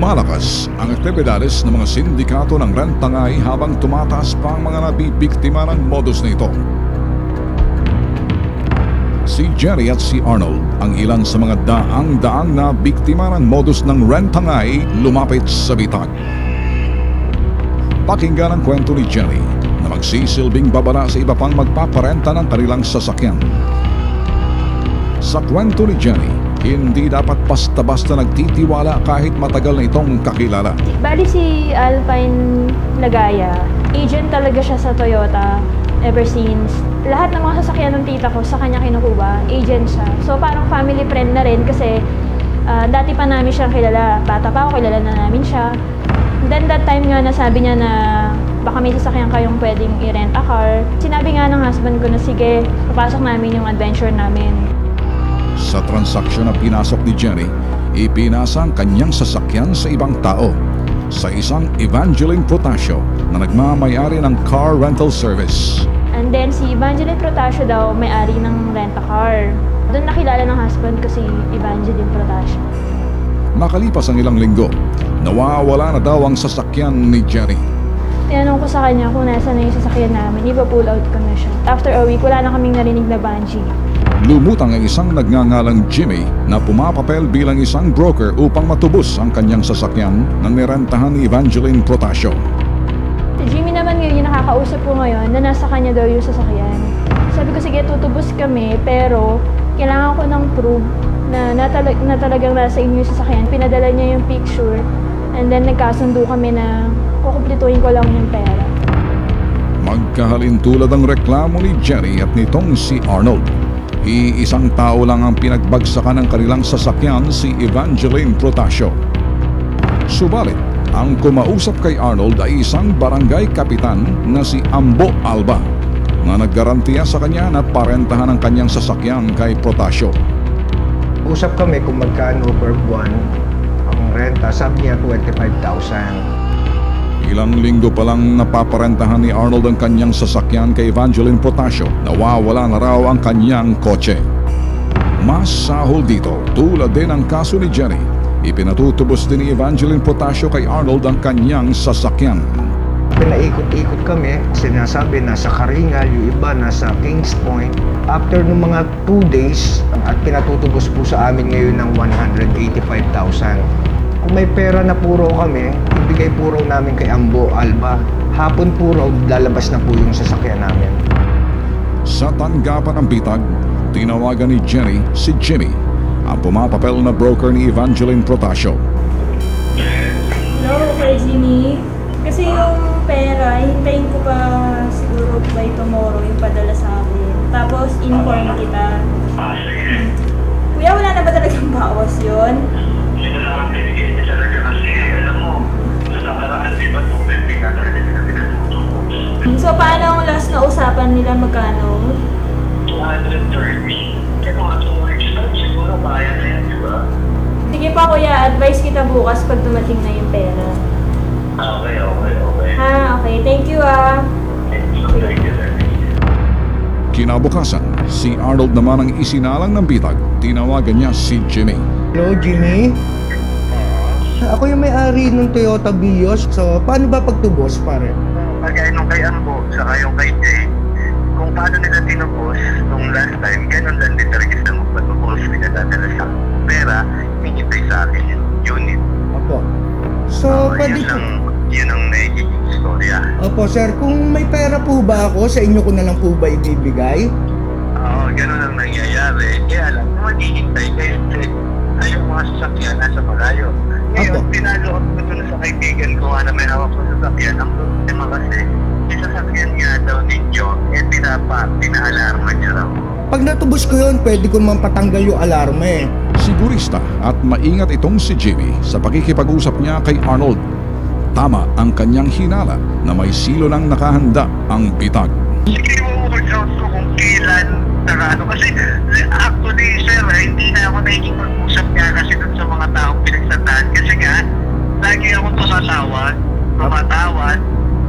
Lumalakas ang aktibidades ng mga sindikato ng rentangay habang tumataas pa ang mga nabibiktima ng modus na ito. Si Jerry at si Arnold, ang ilan sa mga daang-daang na biktima ng modus ng rentangay, lumapit sa bitag. Pakinggan ang kwento ni Jerry na magsisilbing babala sa iba pang magpaparenta ng kanilang sasakyan. Sa kwento ni Jerry, hindi dapat basta-basta nagtitiwala kahit matagal na itong kakilala. Bali si Alpine Lagaya, agent talaga siya sa Toyota ever since. Lahat ng mga sasakyan ng tita ko sa kanya kinukuha, agent siya. So parang family friend na rin kasi dati pa namin siyang kilala. Bata pa ako, kilala na namin siya. Then that time nga nasabi niya na baka may sasakyan kayong pwedeng i-rent a car. Sinabi nga ng husband ko na sige, papasok namin yung adventure namin. Sa transaksyon na pinasok ni Jenny, ipinasa ang kanyang sasakyan sa ibang tao, sa isang Evangeline Protasio na nagmamayari ng car rental service. And then si Evangeline Protasio daw may-ari ng rent-a-car. Doon nakilala ng husband ko si Evangeline Protasio. Makalipas ang ilang linggo, nawawala na daw ang sasakyan ni Jenny. Tinanong ko sa kanya kung nasa na yung sasakyan namin, ipa-pull out ko na siya. After a week, wala na kaming narinig na bungee. Lumutang ang isang nagngangalang Jimmy na pumapapel bilang isang broker upang matubos ang kanyang sasakyan na nirentahan ni Evangeline Protasio. Si Jimmy naman ngayon, yung nakakausap ko ngayon, na nasa kanya daw yung sasakyan. Sabi ko, sige, tutubos kami, pero kailangan ko ng proof na talagang nasa inyo yung sasakyan. Pinadala niya yung picture, and then nagkasundo kami na kukumplituhin ko lang yung pera. Magkahalintulad ang reklamo ni Jerry at nitong si Arnold. Iisang tao lang ang pinagbagsakan ng kanilang sasakyan, si Evangeline Protasio. Subalit, ang kumausap kay Arnold ay isang barangay kapitan na si Ambo Alba na naggarantiya sa kanya na parentahan ang kanyang sasakyan kay Protasio. Usap kami kung magkano per buwan ang renta, sabi niya 25,000. Ilang linggo pa lang napaparentahan ni Arnold ang kanyang sasakyan kay Evangeline Protasio, nawawala na raw ang kanyang kotse. Mas sahol dito, tulad din ang kaso ni Jenny, ipinatutubos din ni Evangeline Protasio kay Arnold ang kanyang sasakyan. Pinaikot-ikot kami, sinasabi nasa Karingal, yung iba nasa Kings Point. After ng mga 2 days, at pinatutubos po sa amin ngayon ng 185,000. Kung may pera na puro kami, ibigay puro namin kay Ambo Alba. Hapon puro, lalabas na po yung sasakyan namin. Sa tanggapan ng bitag, tinawagan ni Jenny si Jimmy, ang pumapapel na broker ni Evangeline Protasio. Hello, Sir Jimmy. Kasi yung pera, hintayin ko pa siguro by tomorrow yung padala sa akin. Tapos, inform kita. Kuya, wala na ba talagang bawas yun? Yun na lang ang binigay niya talaga kasi alam mo, sa nakaraan diba, 250 ka talaga sila pinatutubos. So, paano ang last na usapan nila magkano? 230. Kaya mga 2 weeks lang, siguro kaya na yan, di ba? Sige pa kuya, advice kita bukas pag dumating na yung pera. Okay. Ha, okay. Thank you ah. Thank you, sir. Kinabukasan, si Arnold naman ang isinalang ng bitag, tinawagan niya si Jimmy. Hello, Jimmy? Ako yung may-ari ng Toyota Vios. So, paano ba pagtubos, pare? Kagaya nung kay Ambo, saka yung kay Jay, kung paano nila tinubos nung last time, ganun lang din talaga sila magpatubos. Pinadadala sa pera, hinihintay sa akin yung unit. Opo. So, pwede Yun ang nagiging istorya. Opo, sir. Kung may pera po ba ako, sa inyo ko na lang po ba ibibigay? Oo, ganun ang nangyayari. Kaya alam mo, maghihintay kayo. Yung mga sasakyan nasa malayo. Ngayon, pinaloot ko dun sa kaibigan ko na may hawak ko sasakyan. Ang problema kasi, yung sasakyan nga daw ninyo, pinaalarma niya raw. Pag natubos ko yun, pwede ko naman patanggal yung alarma eh. Sigurista at maingat itong si Jimmy sa pakikipag-usap niya kay Arnold. Tama ang kanyang hinala na may silo ng nakahanda ang bitag. Sige, i-watch out ko kung kailan kasi actually, sir, hindi na ako naging mag-usap nga kasi dun sa mga taong pinagsataan. Kasi nga, lagi akong tumatawad,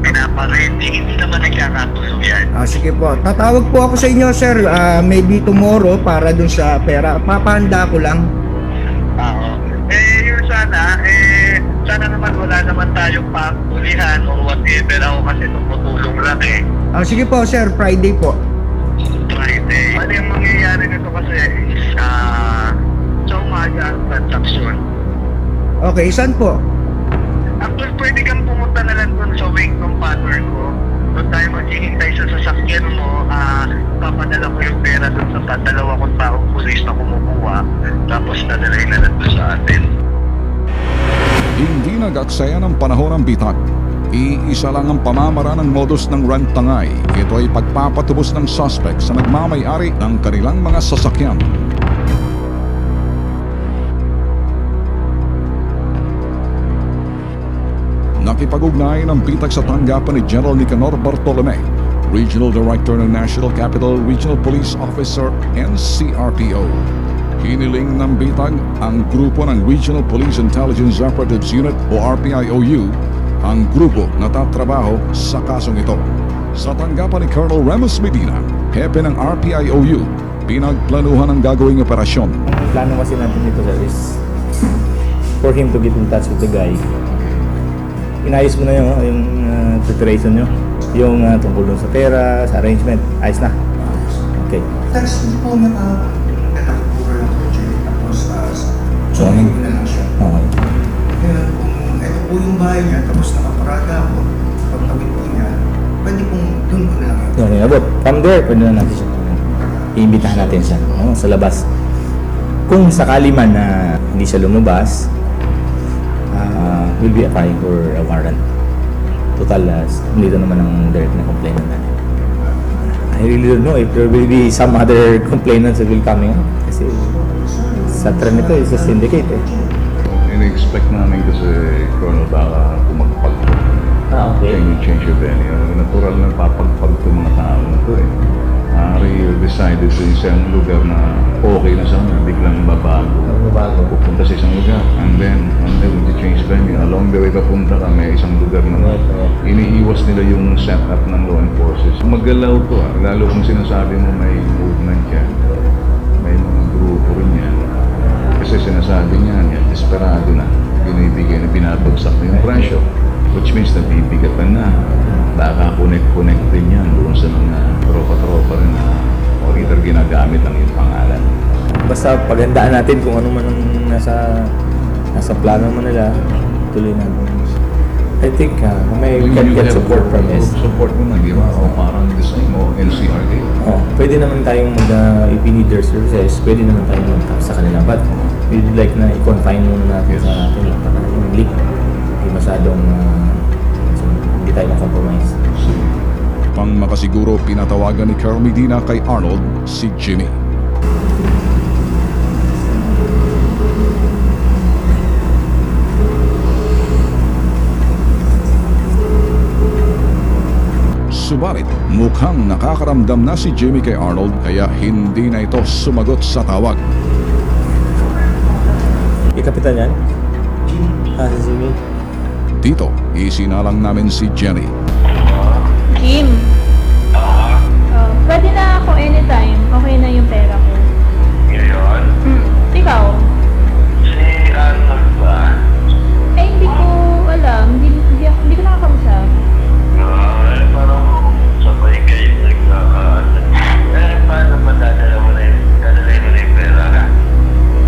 pinaparedy, hindi naman nagkakatuluyan. Sige po. Tatawag po ako sa inyo, sir. Maybe tomorrow para dun sa pera. Papahanda ko lang. Oo. Yun sana, sige. Pero ako kasi tumutulong lang eh. Sige po, sir. Friday po. Friday. Ano yung mangyayari nito kasi is, sa umaga ang transaction. Okay, saan po? Actually, pwede kang pumunta na lang dun sa wake ng partner ko. Doon tayo maghihintay sa sasakyan mo. Papadala ko yung pera dun sa dalawa kong taong pulis na kumukuha. Tapos nadalay na lang doon sa atin. Hindi nag-aksaya ng panahon ang bitag. Iisa lang ang pamamara ng modus ng rentangay. Ito ay pagpapatubos ng suspect sa nagmamay-ari ng kanilang mga sasakyan. Nakipag-ugnayan ng bitag sa tanggapan ni General Nicanor Bartolome, Regional Director ng National Capital Regional Police Officer NCRPO. Hiniling ng bitag ang grupo ng Regional Police Intelligence Operatives Unit o RPIOU, ang grupo na tatrabaho sa kasong ito. Sa tanggapan ni Colonel Remus Medina, hepe ng RPIOU, pinagplanuhan ang gagawing operasyon. Ang plano kasi natin dito, sir, is for him to get in touch with the guy. Inayos mo na yung preparation nyo, yung tungkol dun sa pera, sa arrangement, ayos na. Okay. Tapos hindi po nakapura ng kotse, tapos So, sumihin ko na lang siya. Okay. Ngayon, kung ito po yung bahay niya, tapos nakaparada ako, pagtawid po niya, pwede pong doon ko na lang ito. Okay, abot. From there, pwede na natin siya. Iimbitahan natin siya sa labas. Kung sakali man na hindi siya lumabas, we'll be applying for a warrant. Total, dito naman ang direct na complainant natin. I really don't know if there will be some other complainants that will coming up. Kasi sa trend nito is a syndicate eh. In-expect namin kasi Colonel baka kumagpag. Okay. Change of venue. Natural na papagpag itong mga tao na ito eh. Real decided sa isang lugar na okay na sa kanila, biglang babago. Pupunta sa isang lugar. And then we change venue. Along the way papunta ka, may isang lugar na iniiwas nila yung setup ng law enforcement. Maggalaw to lalo kung sinasabi mo may movement yan. May mga grupo rin yan. Kasi sinasabi niya, desperado na. Binibigay na binabagsak na yung presyo. Which means nabibigatan na. Baka connect din yan doon sa mga tropa-tropa rin na or either ginagamit ang yung pangalan. Basta paghandaan natin kung ano man ang nasa plano mo nila, tuloy natin. I think we can get support from this. Support mo na, di ba? O parang design mo, NCRA. Pwede naman tayong if we need their services, pwede naman tayong mag-tap sa kanila. But we'd like na i-confine muna natin sa atin para yung leak. Hindi masyadong hindi tayo ma-compromise. Pang makasiguro, pinatawagan ni Colonel Medina kay Arnold si Jimmy. Subalit, mukhang nakakaramdam na si Jimmy kay Arnold kaya hindi na ito sumagot sa tawag. Kapitan yan? Si Jimmy? Dito, isinalang namin si Jenny. Jim, pwede na ako anytime. Okay na yung pera ko. Ngayon, Ikaw? si Arnold ba? Hindi ko alam. Hindi ko nakakausap. Parang sabay kayo nagkakaano. Paano ba dadala mo na yung pera ka?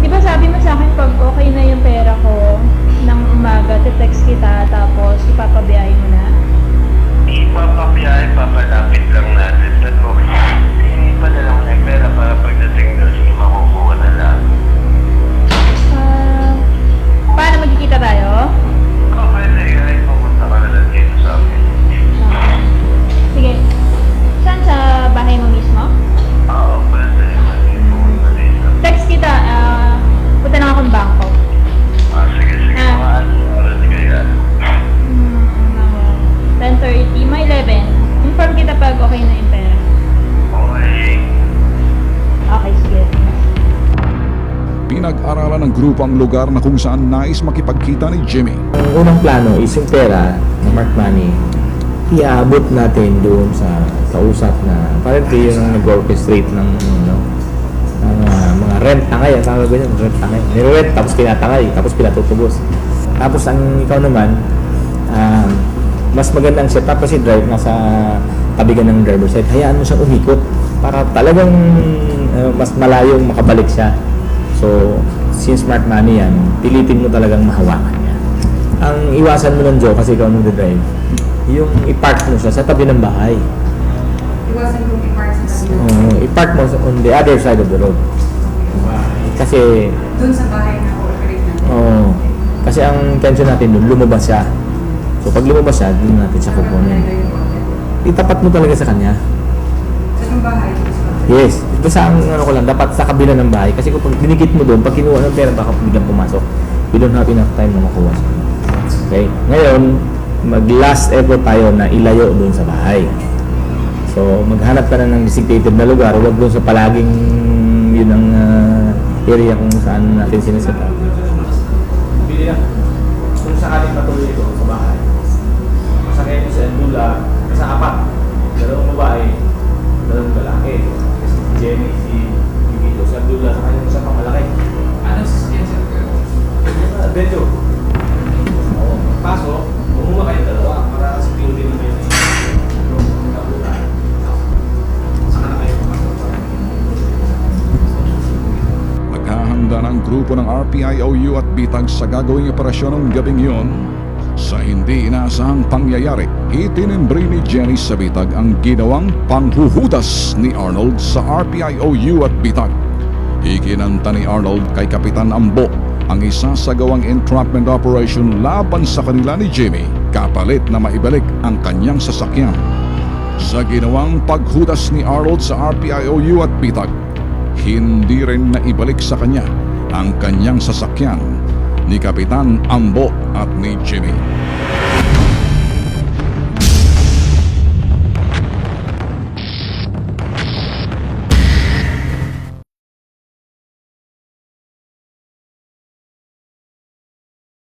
Di ba sabi mo sa akin pag okay na yung pera ko, ng umaga, te-text kita, tapos ipapabiyahe mo na? Ipapabiyahe, papalapit lang natin. Pero, ipadala mo na yung pera para pagdating doon, sige makukuha na lang. Paano magkikita tayo? Pwede, ay pupunta ka na lang dito sa akin. Sige. Saan sa bahay mo mismo? Oo, pwede. Pupunta dito. Text kita, punta na akong bangko. Sige, mga oras kaya. 10:30, may 11. Inform kita pag okay na yung pera. Okay. Okay, sige. Pinag-aralan ng grupo ang lugar na kung saan nais makipagkita ni Jimmy. Ang unang plano is yung pera ng Mark Money, iaabot natin doon sa usap na apparently yun ang nag-orchestrate ng mga rent tangay. Ang tawag ganyan, rent tangay. Nire-rent tapos pinatangay, tapos pinatutubos. Tapos ang ikaw naman, mas magandang setup kasi drive nasa tabi ka ng driver side. Hayaan mo siyang umikot para talagang mas malayong makabalik siya. So, since smart money yan, pilitin mo talagang mahawakan niya. Ang iwasan mo nun, Joe, kasi ikaw nag-drive, yung i-park mo siya sa tabi ng bahay. Iwasan kong i-park sa tabi. I-park mo on the other side of the road. Kasi, Doon sa bahay na operate natin. kasi ang intention natin doon, lumabas siya. So, pag lumabas siya, doon natin siya kukunin. Itapat mo talaga sa kanya. Sa itong bahay, dito sa bahay. Yes. Ito sa ano ko lang, dapat sa kabila ng bahay. Kasi kung pag dinikit mo doon, pag kinuha ng pera, baka biglang pumasok. We don't have enough time na makuha siya. Okay? Ngayon, mag-last effort tayo na ilayo doon sa bahay. So, maghanap ka na ng designated na lugar. Huwag doon sa palaging yun ang area kung saan natin siniset up. Bili na. Kung sakaling matuloy ito sa bahay, masakay mo sa Dula, sa apat. Dalawang babae, dalawang lalaki. Si Jenny, si Bibito, sa Dula, sa kanyang isa pang malaki. Anong sasakyan sa Adventure. Oo. Paso, bumuma kayo dalawa para security ng kayo yung kabutan. Saka na kayo papasok. Maghahanda ng grupo ng RPIOU at Bitag sa gagawing operasyon ng gabing iyon. Sa hindi inaasahang pangyayari, itinimbre ni Jenny sa Bitag ang ginawang panghuhudas ni Arnold sa RPIOU at Bitag. Ikinanta ni Arnold kay Kapitan Ambo ang isasagawang entrapment operation laban sa kanila ni Jimmy kapalit na maibalik ang kanyang sasakyan. Sa ginawang paghudas ni Arnold sa RPIOU at Bitag, hindi rin naibalik sa kanya ang kanyang sasakyan ni Kapitan Ambo at ni Jimmy.